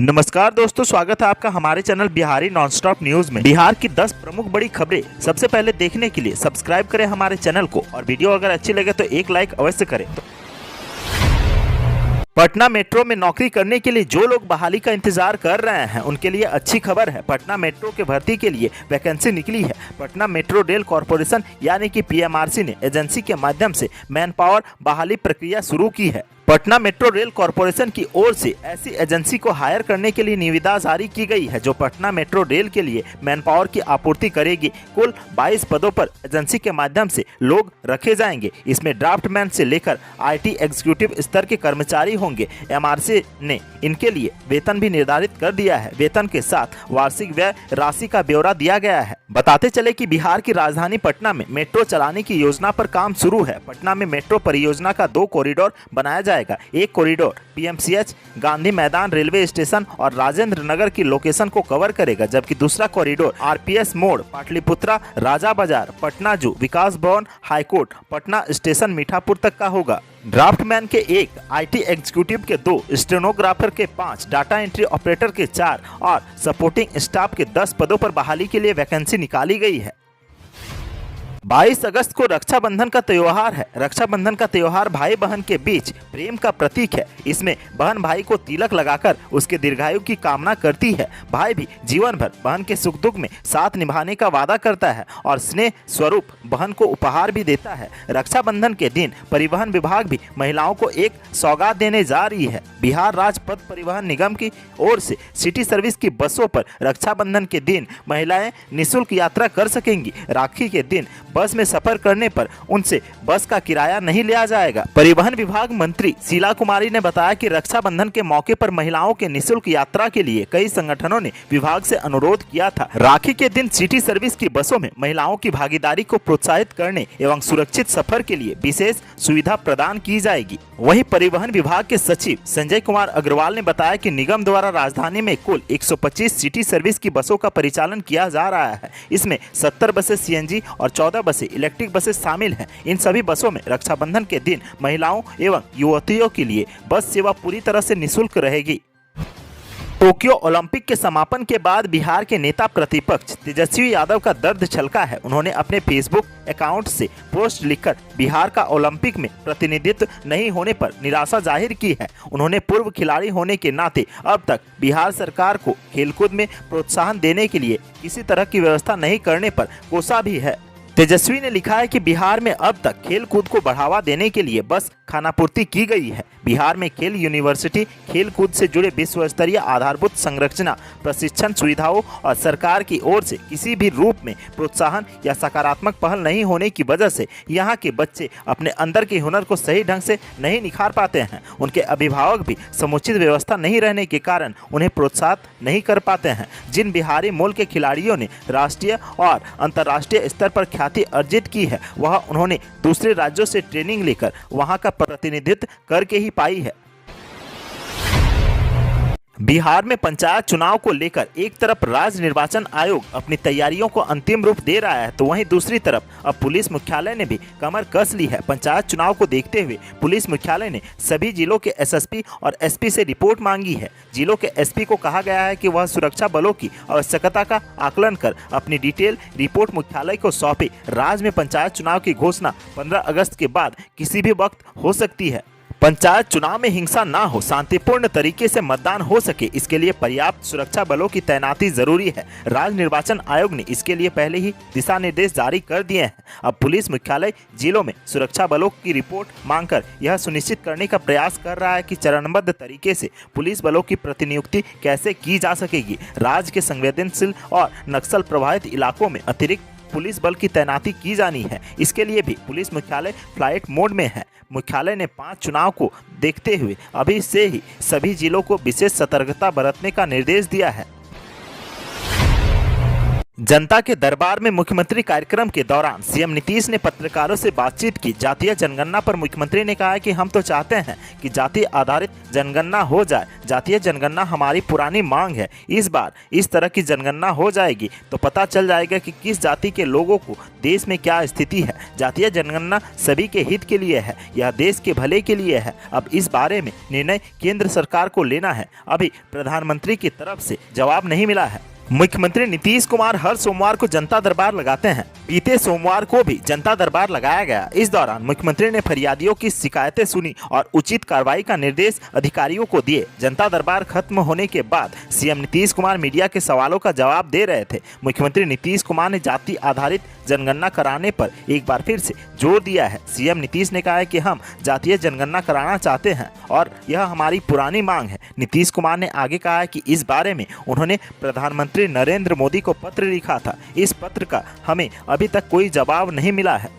नमस्कार दोस्तों, स्वागत है आपका हमारे चैनल बिहारी नॉनस्टॉप न्यूज में। बिहार की 10 प्रमुख बड़ी खबरें सबसे पहले देखने के लिए सब्सक्राइब करें हमारे चैनल को और वीडियो अगर अच्छी लगे तो एक लाइक अवश्य करें। पटना मेट्रो में नौकरी करने के लिए जो लोग बहाली का इंतजार कर रहे हैं उनके लिए अच्छी खबर है। पटना मेट्रो के भर्ती के लिए वैकेंसी निकली है। पटना मेट्रो रेल कॉरपोरेशन यानी कि पीएमआरसी ने एजेंसी के माध्यम से मैन पावर बहाली प्रक्रिया शुरू की है। पटना मेट्रो रेल कॉरपोरेशन की ओर से ऐसी एजेंसी को हायर करने के लिए निविदा जारी की गई है जो पटना मेट्रो रेल के लिए मैन पावर की आपूर्ति करेगी। कुल 22 पदों पर एजेंसी के माध्यम से लोग रखे जाएंगे। इसमें ड्राफ्टमैन से लेकर आईटी एग्जीक्यूटिव स्तर के कर्मचारी होंगे। एमआरसी ने इनके लिए वेतन भी निर्धारित कर दिया है। वेतन के साथ वार्षिक व्यय राशि का ब्यौरा दिया गया है। बताते चले कि बिहार की राजधानी पटना में मेट्रो चलाने की योजना पर काम शुरू है। पटना में मेट्रो परियोजना का 2 कॉरिडोर बनाया जाएगा। एक कॉरिडोर पीएमसीएच, गांधी मैदान रेलवे स्टेशन और राजेंद्र नगर की लोकेशन को कवर करेगा, जबकि दूसरा कॉरिडोर आरपीएस मोड़, पाटलिपुत्रा, राजा बाजार, पटना जू, विकास भवन, हाईकोर्ट, पटना स्टेशन, मीठापुर तक का होगा। ड्राफ्टमैन के 1, आईटी एग्जीक्यूटिव के 2, स्टेनोग्राफर के 5, डाटा एंट्री ऑपरेटर के 4 और सपोर्टिंग स्टाफ के 10 पदों पर बहाली के लिए वैकेंसी निकाली गई है। 22 अगस्त को रक्षाबंधन का त्योहार है। रक्षाबंधन का त्योहार भाई बहन के बीच प्रेम का प्रतीक है। इसमें बहन भाई को तिलक लगाकर उसके दीर्घायु की कामना करती है। भाई भी जीवन भर बहन के सुख दुख में साथ निभाने का वादा करता है और स्नेह स्वरूप बहन को उपहार भी देता है। रक्षाबंधन के दिन परिवहन विभाग भी महिलाओं को एक सौगात देने जा रही है। बिहार राज्य पथ परिवहन निगम की ओर से सिटी सर्विस की बसों पर रक्षाबंधन के दिन महिलाएं निःशुल्क यात्रा कर सकेंगी। राखी के दिन बस में सफर करने पर उनसे बस का किराया नहीं लिया जाएगा। परिवहन विभाग मंत्री शीला कुमारी ने बताया कि रक्षाबंधन के मौके पर महिलाओं के निःशुल्क यात्रा के लिए कई संगठनों ने विभाग से अनुरोध किया था। राखी के दिन सिटी सर्विस की बसों में महिलाओं की भागीदारी को प्रोत्साहित करने एवं सुरक्षित सफर के लिए विशेष सुविधा प्रदान की जाएगी। वहीं परिवहन विभाग के सचिव संजय कुमार अग्रवाल ने बताया कि निगम द्वारा राजधानी में कुल 125 सिटी सर्विस की बसों का परिचालन किया जा रहा है। इसमें 70 बसें सीएनजी और 14 बसें इलेक्ट्रिक बसें शामिल हैं। इन सभी बसों में रक्षाबंधन के दिन महिलाओं एवं युवतियों के लिए बस सेवा पूरी तरह से निःशुल्क रहेगी। टोक्यो ओलंपिक के समापन के बाद बिहार के नेता प्रतिपक्ष तेजस्वी यादव का दर्द छलका है। उन्होंने अपने फेसबुक अकाउंट से पोस्ट लिखकर बिहार का ओलंपिक में प्रतिनिधित्व नहीं होने पर निराशा जाहिर की है। उन्होंने पूर्व खिलाड़ी होने के नाते अब तक बिहार सरकार को खेलकूद में प्रोत्साहन देने के लिए किसी तरह की व्यवस्था नहीं करने पर कोसा भी है। तेजस्वी ने लिखा है कि बिहार में अब तक खेल कूद को बढ़ावा देने के लिए बस खानापूर्ति की गई है। बिहार में खेल यूनिवर्सिटी, खेल कूद से जुड़े विश्व स्तरीय आधारभूत संरचना, प्रशिक्षण सुविधाओं और सरकार की ओर से किसी भी रूप में प्रोत्साहन या सकारात्मक पहल नहीं होने की वजह से यहाँ के बच्चे अपने अंदर के हुनर को सही ढंग से नहीं निखार पाते हैं। उनके अभिभावक भी समुचित व्यवस्था नहीं रहने के कारण उन्हें प्रोत्साहित नहीं कर पाते हैं। जिन बिहारी मूल के खिलाड़ियों ने राष्ट्रीय और अंतर्राष्ट्रीय स्तर पर ख्याति अर्जित की है, वह उन्होंने दूसरे राज्यों से ट्रेनिंग लेकर वहां का प्रतिनिधित्व करके ही पाई है। बिहार में पंचायत चुनाव को लेकर एक तरफ राज्य निर्वाचन आयोग अपनी तैयारियों को अंतिम रूप दे रहा है, तो वहीं दूसरी तरफ अब पुलिस मुख्यालय ने भी कमर कस ली है। पंचायत चुनाव को देखते हुए पुलिस मुख्यालय ने सभी जिलों के एसएसपी और एसपी से रिपोर्ट मांगी है। जिलों के एसपी को कहा गया है कि वह सुरक्षा बलों की आवश्यकता का आकलन कर अपनी डिटेल रिपोर्ट मुख्यालय को सौंपे। राज्य में पंचायत चुनाव की घोषणा 15 अगस्त के बाद किसी भी वक्त हो सकती है। पंचायत चुनाव में हिंसा ना हो, शांतिपूर्ण तरीके से मतदान हो सके, इसके लिए पर्याप्त सुरक्षा बलों की तैनाती जरूरी है। राज्य निर्वाचन आयोग ने इसके लिए पहले ही दिशा निर्देश जारी कर दिए हैं। अब पुलिस मुख्यालय जिलों में सुरक्षा बलों की रिपोर्ट मांगकर यह सुनिश्चित करने का प्रयास कर रहा है कि चरणबद्ध तरीके से पुलिस बलों की प्रतिनियुक्ति कैसे की जा सकेगी। राज्य के संवेदनशील और नक्सल प्रभावित इलाकों में अतिरिक्त पुलिस बल की तैनाती की जानी है। इसके लिए भी पुलिस मुख्यालय फ्लाइट मोड में है। मुख्यालय ने 5 चुनाव को देखते हुए अभी से ही सभी जिलों को विशेष सतर्कता बरतने का निर्देश दिया है। जनता के दरबार में मुख्यमंत्री कार्यक्रम के दौरान सीएम नीतीश ने पत्रकारों से बातचीत की। जातीय जनगणना पर मुख्यमंत्री ने कहा कि हम तो चाहते हैं कि जाति आधारित जनगणना हो जाए। जातीय जनगणना हमारी पुरानी मांग है। इस बार इस तरह की जनगणना हो जाएगी तो पता चल जाएगा कि किस जाति के लोगों को देश में क्या स्थिति है। जातीय जनगणना सभी के हित के लिए है, यह देश के भले के लिए है। अब इस बारे में निर्णय केंद्र सरकार को लेना है। अभी प्रधानमंत्री की तरफ से जवाब नहीं मिला है। मुख्यमंत्री नीतीश कुमार हर सोमवार को जनता दरबार लगाते हैं। बीते सोमवार को भी जनता दरबार लगाया गया। इस दौरान मुख्यमंत्री ने फरियादियों की शिकायतें सुनी और उचित कार्रवाई का निर्देश अधिकारियों को दिए। जनता दरबार खत्म होने के बाद सीएम नीतीश कुमार मीडिया के सवालों का जवाब दे रहे थे। मुख्यमंत्री नीतीश कुमार ने जाति आधारित जनगणना कराने पर एक बार फिर से जोर दिया है। सीएम नीतीश ने कहा है कि हम जातीय जनगणना कराना चाहते हैं और यह हमारी पुरानी मांग है। नीतीश कुमार ने आगे कहा है कि इस बारे में उन्होंने प्रधानमंत्री नरेंद्र मोदी को पत्र लिखा था। इस पत्र का हमें अभी तक कोई जवाब नहीं मिला है।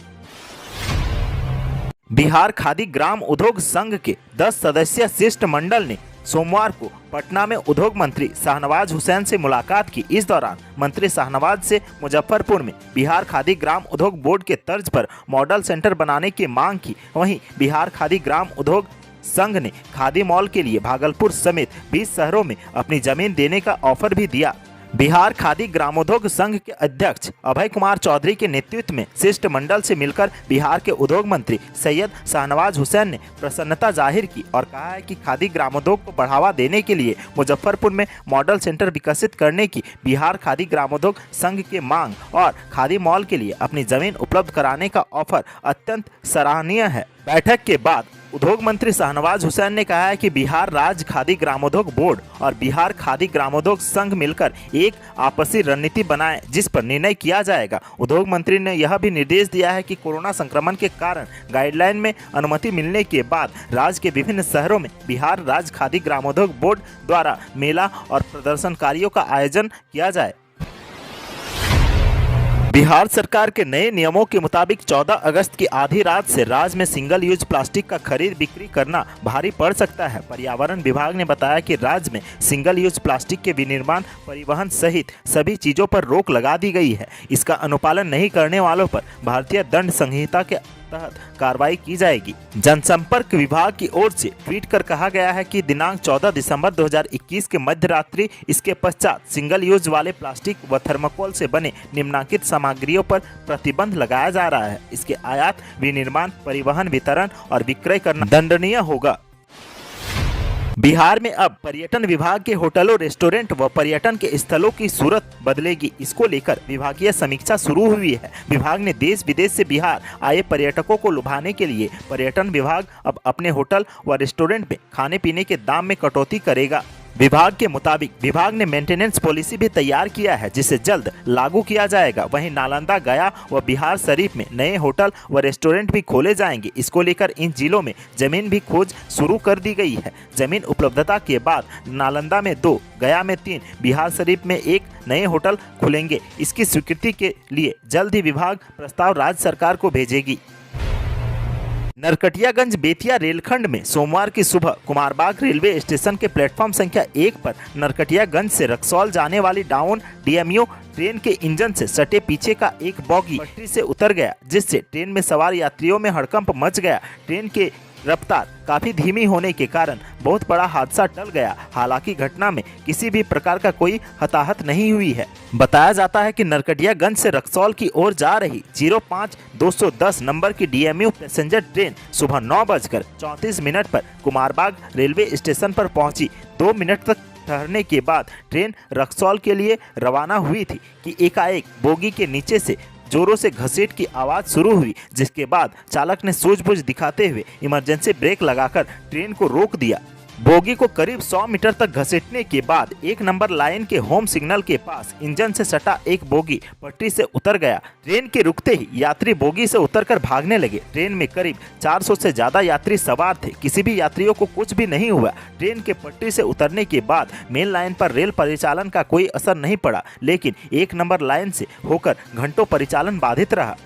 बिहार खादी ग्राम उद्योग संघ के 10 सदस्यीय शिष्टमंडल ने सोमवार को पटना में उद्योग मंत्री शाहनवाज हुसैन से मुलाकात की। इस दौरान मंत्री शाहनवाज से मुजफ्फरपुर में बिहार खादी ग्राम उद्योग बोर्ड के तर्ज पर मॉडल सेंटर बनाने की मांग की। वहीं बिहार खादी ग्राम उद्योग संघ ने खादी मॉल के लिए भागलपुर समेत 20 शहरों में अपनी जमीन देने का ऑफर भी दिया। बिहार खादी ग्रामोद्योग संघ के अध्यक्ष अभय कुमार चौधरी के नेतृत्व में शिष्टमंडल से मिलकर बिहार के उद्योग मंत्री सैयद शाहनवाज हुसैन ने प्रसन्नता जाहिर की और कहा है कि खादी ग्रामोद्योग को बढ़ावा देने के लिए मुजफ्फरपुर में मॉडल सेंटर विकसित करने की बिहार खादी ग्रामोद्योग संघ की मांग और खादी मॉल के लिए अपनी जमीन उपलब्ध कराने का ऑफर अत्यंत सराहनीय है। बैठक के बाद उद्योग मंत्री शाहनवाज हुसैन ने कहा है कि बिहार राज्य खादी ग्रामोद्योग बोर्ड और बिहार खादी ग्रामोद्योग संघ मिलकर एक आपसी रणनीति बनाए जिस पर निर्णय किया जाएगा। उद्योग मंत्री ने यह भी निर्देश दिया है कि कोरोना संक्रमण के कारण गाइडलाइन में अनुमति मिलने के बाद राज्य के विभिन्न शहरों में बिहार राज्य खादी ग्रामोद्योग बोर्ड द्वारा मेला और प्रदर्शनकारियों का आयोजन किया जाए। बिहार सरकार के नए नियमों के मुताबिक 14 अगस्त की आधी रात से राज्य में सिंगल यूज प्लास्टिक का खरीद बिक्री करना भारी पड़ सकता है। पर्यावरण विभाग ने बताया कि राज्य में सिंगल यूज प्लास्टिक के विनिर्माण, परिवहन सहित सभी चीजों पर रोक लगा दी गई है। इसका अनुपालन नहीं करने वालों पर भारतीय दंड संहिता के तहत कार्रवाई की जाएगी। जनसंपर्क विभाग की ओर से ट्वीट कर कहा गया है कि दिनांक 14 दिसंबर 2021 के मध्य रात्रि इसके पश्चात सिंगल यूज वाले प्लास्टिक व थर्माकोल से बने निम्नलिखित सामग्रियों पर प्रतिबंध लगाया जा रहा है। इसके आयात, विनिर्माण, परिवहन, वितरण और विक्रय करना दंडनीय होगा। बिहार में अब पर्यटन विभाग के होटलों, रेस्टोरेंट व पर्यटन के स्थलों की सूरत बदलेगी। इसको लेकर विभागीय समीक्षा शुरू हुई है। विभाग ने देश विदेश से बिहार आए पर्यटकों को लुभाने के लिए पर्यटन विभाग अब अपने होटल व रेस्टोरेंट में खाने पीने के दाम में कटौती करेगा। विभाग के मुताबिक विभाग ने मेंटेनेंस पॉलिसी भी तैयार किया है जिसे जल्द लागू किया जाएगा। वहीं नालंदा, गया व बिहार शरीफ में नए होटल व रेस्टोरेंट भी खोले जाएंगे। इसको लेकर इन जिलों में जमीन भी खोज शुरू कर दी गई है। जमीन उपलब्धता के बाद नालंदा में 2, गया में 3, बिहार शरीफ में 1 नए होटल खुलेंगे। इसकी स्वीकृति के लिए जल्द ही विभाग प्रस्ताव राज्य सरकार को भेजेगी। नरकटियागंज बेतिया रेलखंड में सोमवार की सुबह कुमारबाग रेलवे स्टेशन के प्लेटफॉर्म संख्या 1 पर नरकटियागंज से रक्सौल जाने वाली डाउन डीएमयू ट्रेन के इंजन से सटे पीछे का एक बॉगी पटरी से उतर गया, जिससे ट्रेन में सवार यात्रियों में हड़कंप मच गया। ट्रेन के रफ्तार काफी धीमी होने के कारण बहुत बड़ा हादसा टल गया। हालांकि घटना में किसी भी प्रकार का कोई हताहत नहीं हुई है। बताया जाता है कि नरकटियागंज से रक्सौल की ओर जा रही 05-210 नंबर की डीएमयू पैसेंजर ट्रेन सुबह 9:34 पर कुमारबाग रेलवे स्टेशन पर पहुंची। 2 मिनट तक ठहरने के बाद ट्रेन रक्सौल के लिए रवाना हुई थी कि एकाएक बोगी के नीचे से जोरों से घसीट की आवाज शुरू हुई, जिसके बाद चालक ने सूझबूझ दिखाते हुए इमरजेंसी ब्रेक लगाकर ट्रेन को रोक दिया। बोगी को करीब 100 मीटर तक घसीटने के बाद 1 नंबर लाइन के होम सिग्नल के पास इंजन से सटा एक बोगी पटरी से उतर गया। ट्रेन के रुकते ही यात्री बोगी से उतरकर भागने लगे। ट्रेन में करीब 400 से ज्यादा यात्री सवार थे। किसी भी यात्रियों को कुछ भी नहीं हुआ। ट्रेन के पटरी से उतरने के बाद मेन लाइन पर रेल परिचालन का कोई असर नहीं पड़ा, लेकिन 1 नंबर लाइन से होकर घंटों परिचालन बाधित रहा।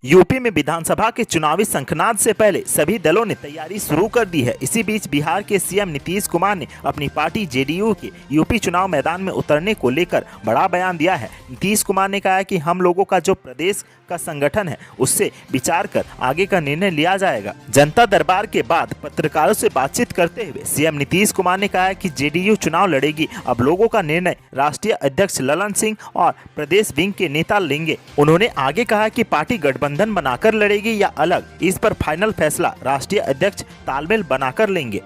यूपी में विधानसभा के चुनावी शंखनाद से पहले सभी दलों ने तैयारी शुरू कर दी है। इसी बीच बिहार के सीएम नीतीश कुमार ने अपनी पार्टी जेडीयू के यूपी चुनाव मैदान में उतरने को लेकर बड़ा बयान दिया है। नीतीश कुमार ने कहा है कि हम लोगों का जो प्रदेश का संगठन है उससे विचार कर आगे का निर्णय लिया जाएगा। जनता दरबार के बाद पत्रकारों से बातचीत करते हुए सीएम नीतीश कुमार ने कहा है कि जेडीयू चुनाव लड़ेगी। अब लोगों का निर्णय राष्ट्रीय अध्यक्ष ललन सिंह और प्रदेश विंग के नेता लेंगे। उन्होंने आगे कहा कि पार्टी गठबंधन बनाकर लड़ेगी या अलग, इस पर फाइनल फैसला राष्ट्रीय अध्यक्ष तालमेल बनाकर लेंगे।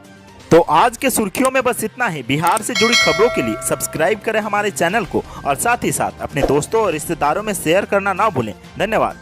तो आज के सुर्खियों में बस इतना ही। बिहार से जुड़ी खबरों के लिए सब्सक्राइब करें हमारे चैनल को और साथ ही साथ अपने दोस्तों और रिश्तेदारों में शेयर करना ना भूलें। धन्यवाद।